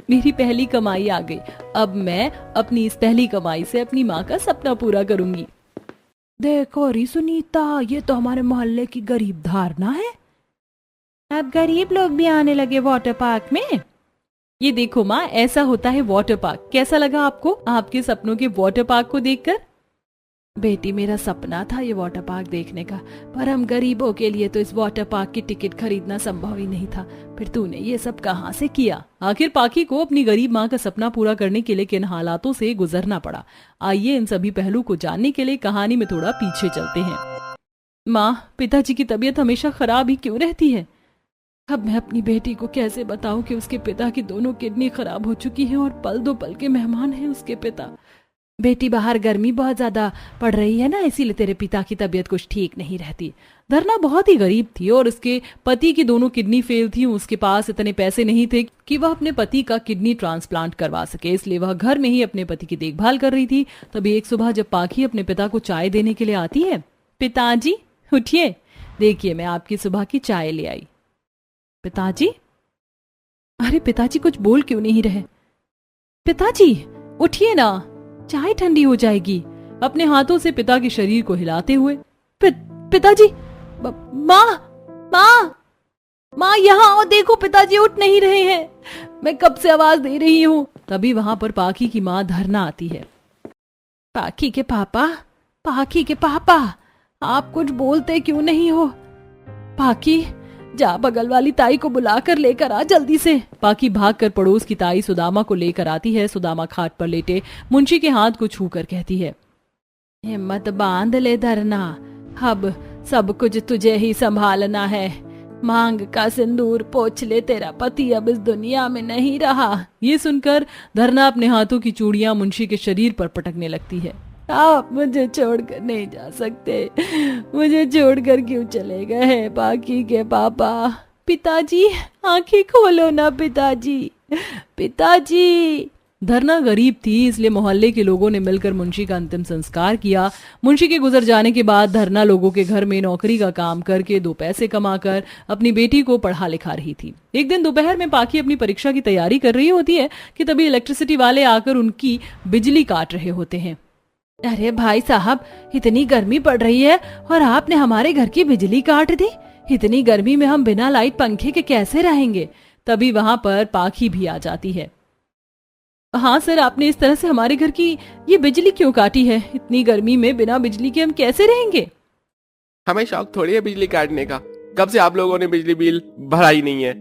मेरी पहली कमाई आ गई। अब मैं अपनी इस पहली कमाई से अपनी माँ का सपना पूरा करूंगी। देखो री सुनीता, ये तो हमारे मोहल्ले की गरीब धारणा है। अब गरीब लोग भी आने लगे वाटर पार्क में। ये देखो माँ, ऐसा होता है वाटर पार्क। कैसा लगा आपको आपके सपनों के वाटर पार्क को देखकर? बेटी, मेरा सपना था ये वाटर पार्क देखने का, पर हम गरीबों के लिए तो इस वाटर पार्क की टिकट खरीदना संभव ही नहीं था। फिर तूने ये सब कहाँ से किया? आखिर पाखी को अपनी गरीब माँ का सपना पूरा करने के लिए किन हालातों से गुजरना पड़ा, आइए इन सभी पहलू को जानने के लिए कहानी में थोड़ा पीछे चलते हैं। माँ, पिताजी की तबीयत हमेशा खराब ही क्यों रहती है? अब मैं अपनी बेटी को कैसे बताऊं कि उसके पिता की दोनों किडनी खराब हो चुकी है और पल दो पल के मेहमान हैं उसके पिता। बेटी, बाहर गर्मी बहुत ज्यादा पड़ रही है ना, इसीलिए तेरे पिता की तबीयत कुछ ठीक नहीं रहती। धरना बहुत ही गरीब थी और उसके पति की दोनों किडनी फेल थी। उसके पास इतने पैसे नहीं थे कि वह अपने पति का किडनी ट्रांसप्लांट करवा सके, इसलिए वह घर में ही अपने पति की देखभाल कर रही थी। तभी एक सुबह जब पाखी अपने पिता को चाय देने के लिए आती है, पिताजी उठिए, देखिए मैं आपकी सुबह की चाय ले आई। पिताजी? अरे पिताजी, कुछ बोल क्यों नहीं रहे? पिताजी उठिए ना, चाय ठंडी हो जाएगी। अपने हाथों से पिता के शरीर को हिलाते हुए, पिताजी, माँ माँ माँ यहाँ आओ, देखो पिताजी उठ नहीं रहे हैं, मैं कब से आवाज दे रही हूँ। तभी वहां पर पाखी की माँ धरना आती है। पाखी के पापा, पाखी के पापा, आप कुछ बोलते क्यों नहीं हो? पाखी, जा बगल वाली ताई को बुलाकर लेकर आ जल्दी से। पाखी भागकर पड़ोस की ताई सुदामा को लेकर आती है। सुदामा खाट पर लेटे मुंशी के हाथ को छूकर कहती है, हिम्मत बांध ले धरना, अब सब कुछ तुझे ही संभालना है। मांग का सिंदूर पोंछ ले, तेरा पति अब इस दुनिया में नहीं रहा। ये सुनकर धरना अपने हाथों की चूड़ियां मुंशी के शरीर पर पटकने लगती है। आप मुझे छोड़कर नहीं जा सकते, मुझे छोड़कर क्यों चले गए हैं पाखी के पापा? पिताजी, आंखें खोलो ना पिताजी, पिताजी। धरना गरीब थी, इसलिए मोहल्ले के लोगों ने मिलकर मुंशी का अंतिम संस्कार किया। मुंशी के गुजर जाने के बाद धरना लोगों के घर में नौकरी का काम करके 2 पैसे कमाकर अपनी बेटी को पढ़ा लिखा रही थी। एक दिन दोपहर में पाखी अपनी परीक्षा की तैयारी कर रही होती है कि तभी इलेक्ट्रिसिटी वाले आकर उनकी बिजली काट रहे होते हैं। अरे भाई साहब, इतनी गर्मी पड़ रही है और आपने हमारे घर की बिजली काट दी। इतनी गर्मी में हम बिना लाइट पंखे के कैसे रहेंगे? तभी वहां पर पाखी भी आ जाती है। हाँ सर, आपने इस तरह से हमारे घर की ये बिजली क्यों काटी है? इतनी गर्मी में बिना बिजली के हम कैसे रहेंगे? हमें शौक थोड़ी है बिजली काटने का, कब से आप लोगों ने बिजली बिल भरा ही नहीं है।